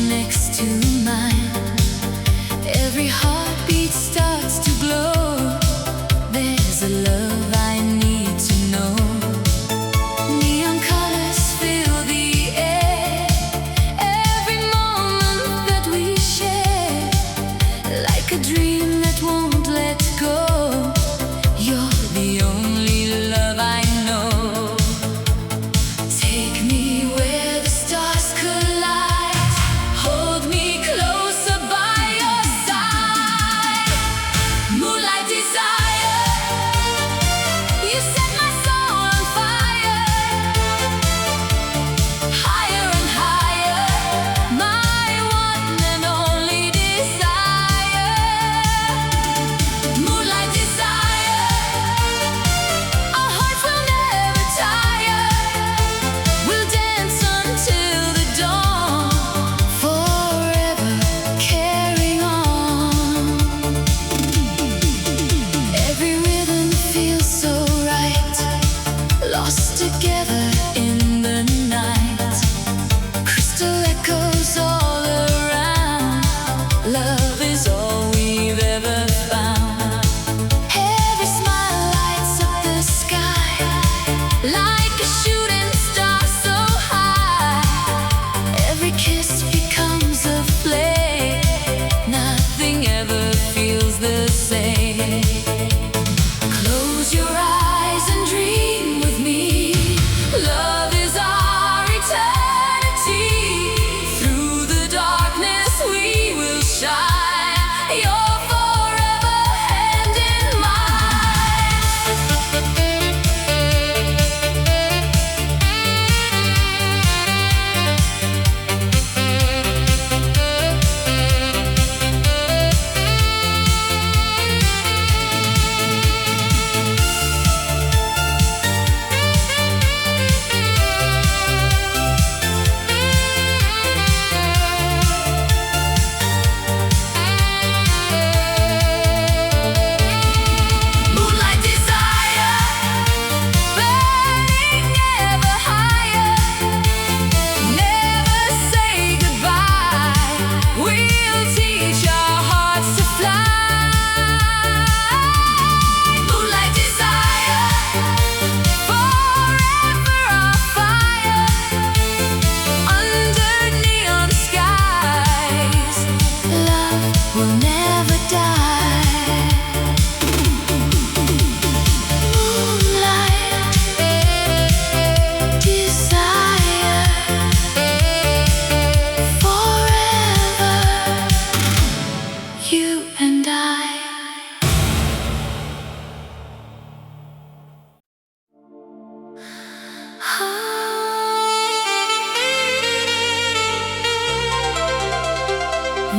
Next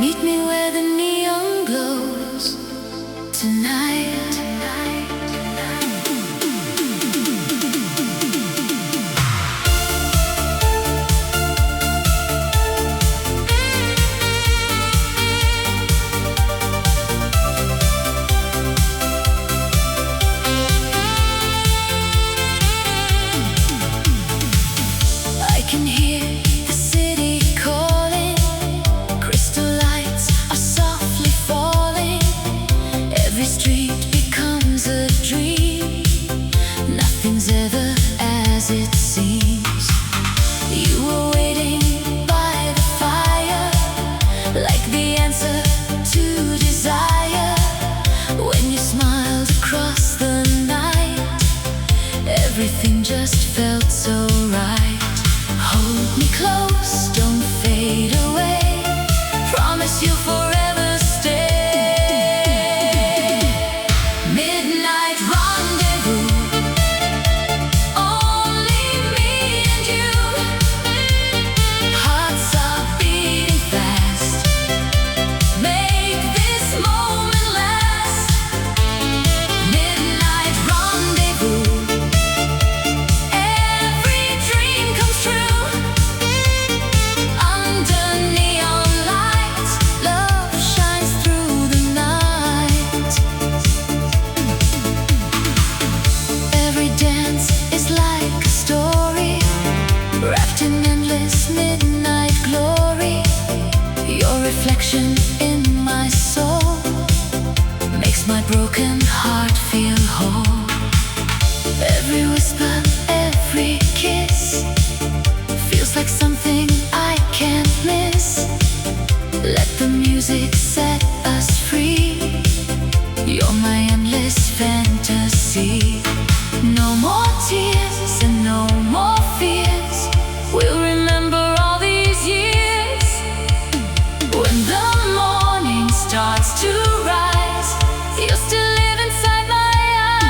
Meet me where the neon glows tonight. I can hear the city calling. Crystal lights are softly falling. Every street becomes a dream. Nothing's ever as it seems. You were waiting by the fire, like the answer to desire. When you smiled across the night, everything just felt so right. Hold me close, don't fade away. Promise you'll forever stay. Midnight rendezvous, only me and you. Hearts are beating fast. Make this moment last. Midnight rendezvous, every dream comes true. Under neon lights, love shines through the night. Every dance is like a story, wrapped in endless midnight glory. Your reflection in my soul makes my broken heart feel whole. Every whisper, every kiss feels like something I can't miss. Let the music set us free. You're my endless fantasy. No more tears and no more fears. We'll remember all these years. When the morning starts to rise, you'll still live inside my eyes.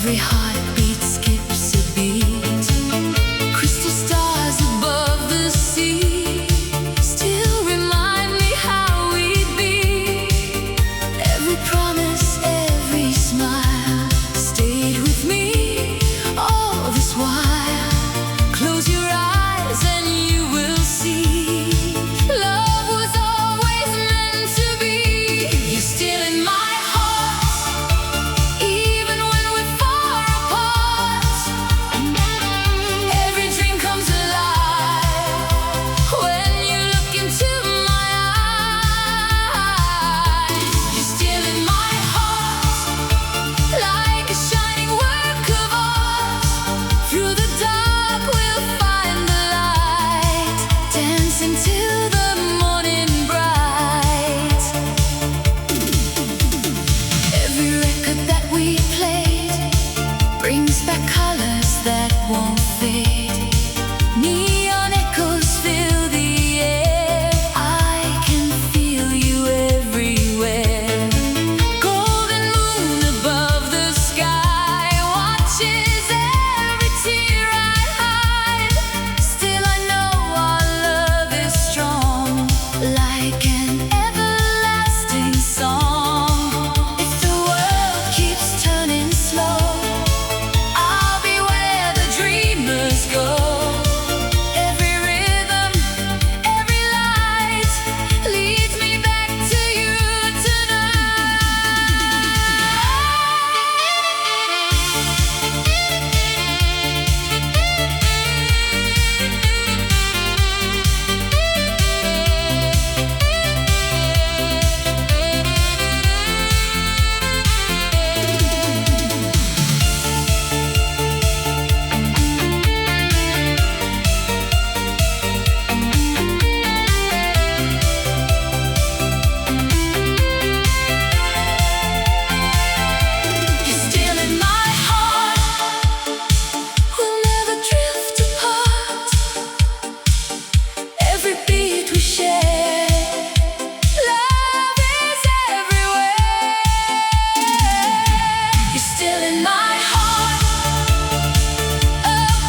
Every heartbeat skips a beat. Crystal stars above the sea still remind me how we'd be. Every promise, every smile stayed with me all this while. Close your eyes and you will see. Love was always meant to be. You're still in my heart, even when we're far apart. Every dream comes alive when you look into my eyes. You're still in my heart, like a shining work of art. Through the dark we'll find the light, dancing till the morning bright. Every record that we played brings back colors that won't fade. Neon echoes fill the air. I can feel you everywhere. Golden moon above the sky watches every tear I hide. Still I know our love is strong, like an everlasting song. If the world keeps turning slow, I'll be where the dreamers go. Every rhythm, every light leads me back to you You're still in my heart. We'll never drift apart. Every beat we share, love is everywhere. You're still in my heart, a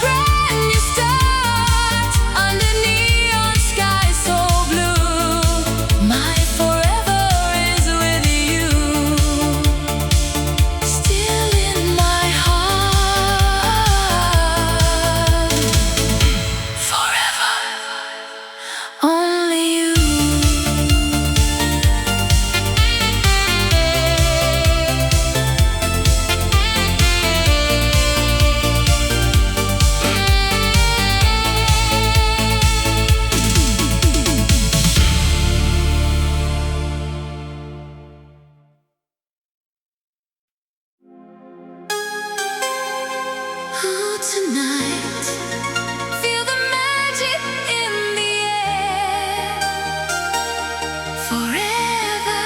brand new start under neon sky so blue. My forever is with you. Still in my heart, forever, only you. Oh, tonight, feel the magic in the air. Forever.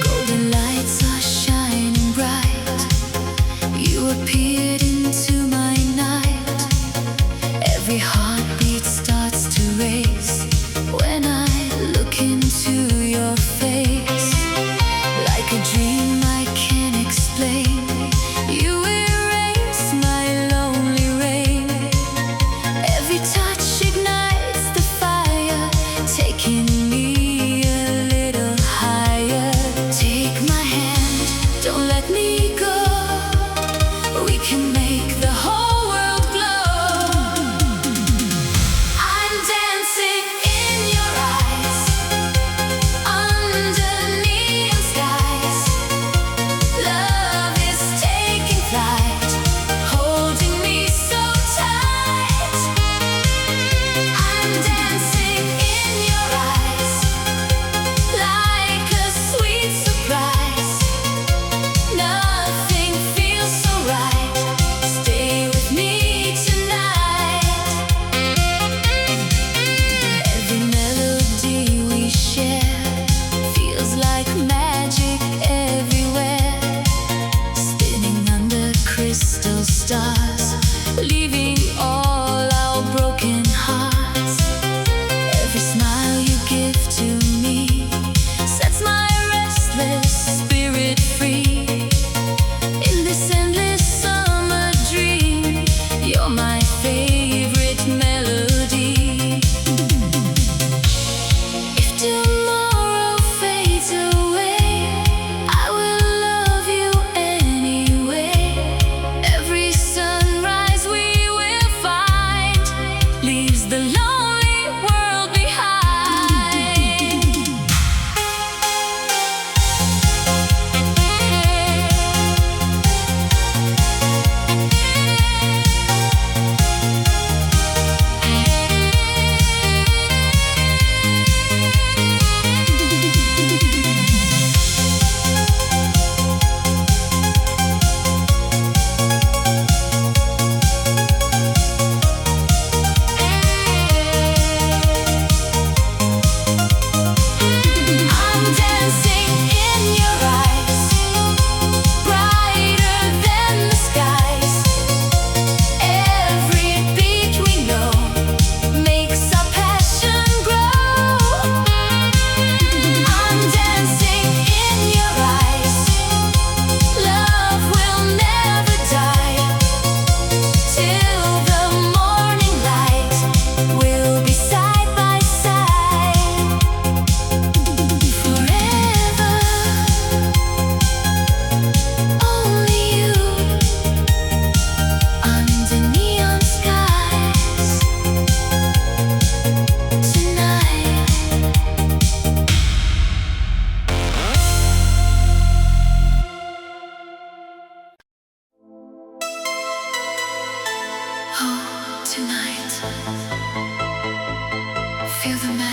Golden lights are shining bright. You appeared into my night. Every heartbeat starts to race when I look into your face. Like a dream I can't explain, you erase my lonely rain. Every touch ignites the fire, taking me a little higher. Take my hand, don't let me go. We can make the whole world glow. I'm dancing in your eyes, under neon skies. Love is taking flight, holding me so tight. I'm dancing in your eyes, like a sweet surprise. Nothing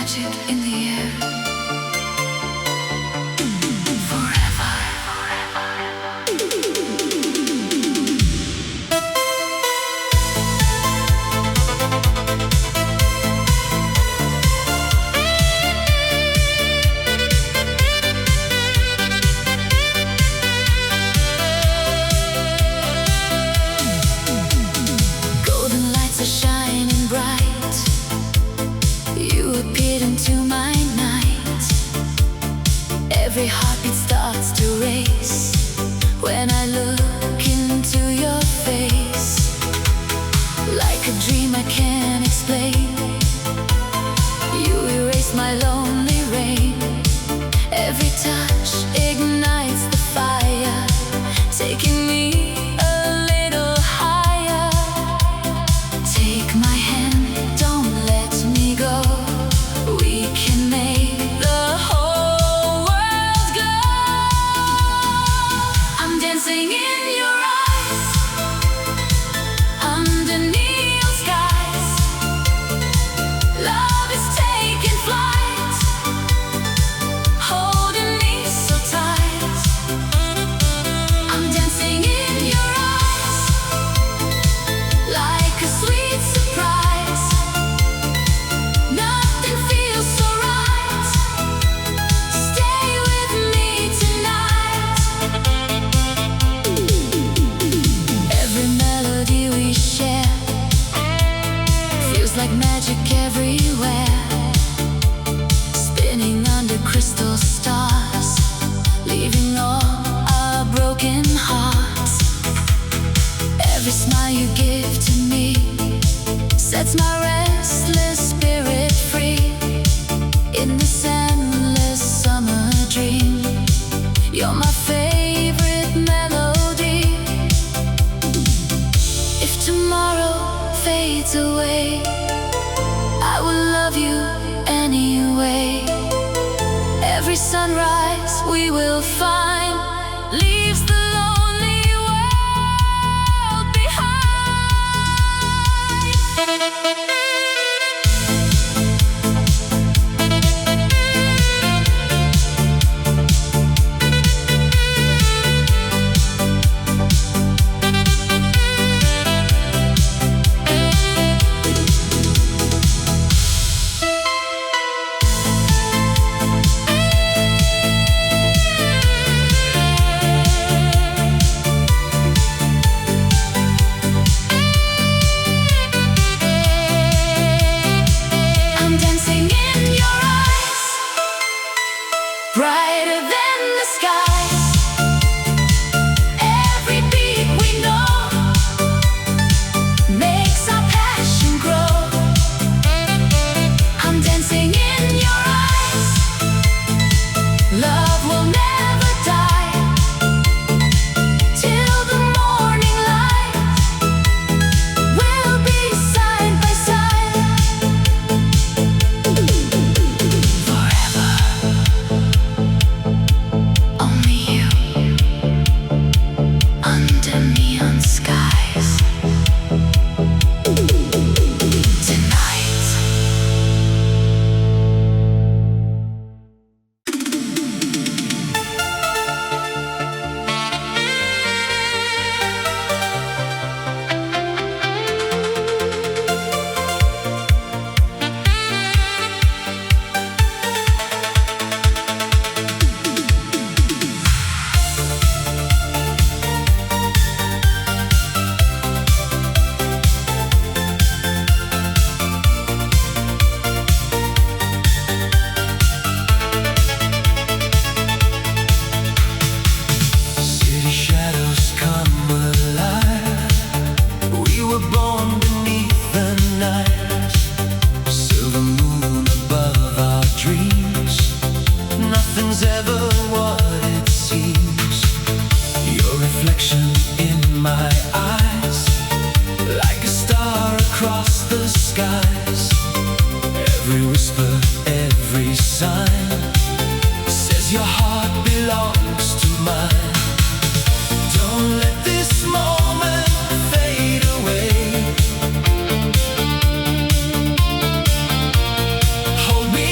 magic in the air. Every heartbeat starts to race when I look into your face. Like a dream I can't explain, you erase my lonely rain. Every touch ignites the fire, taking me a little higher. Take my hand, don't let me go. We can make the whole world glow. I'm dancing in your eyes, under neon skies. Love is taking flight, holding me so tight. I'm dancing in your eyes, like a sweet surprise. Nothing feels so right. Stay with me tonight. Every melody we share feels like magic everywhere. Spinning under crystal stars, leaving all our broken hearts. Every smile you give to me sets my restless spirit free. In this endless summer dream, you're my favorite melody. If tomorrow fades away, I will love you anyway. Every sunrise we will find leaves the lonely world behind. I'm dancing in your eyes, brighter than the skies. Every beat we know makes our passion grow. I'm dancing in your eyes, love will never die. Till the morning light, we'll be side by side. Forever, only you, under neon skies. Tonight. City shadows come alive. We were born beneath the night. Silver moon above our dreams. Nothing's ever what it seems. Your reflection in my eyes, like a star across the skies. Every whisper, every sign says your heart belongs to mine. Don't let this moment fade away. Hold me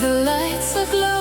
The lights aglow.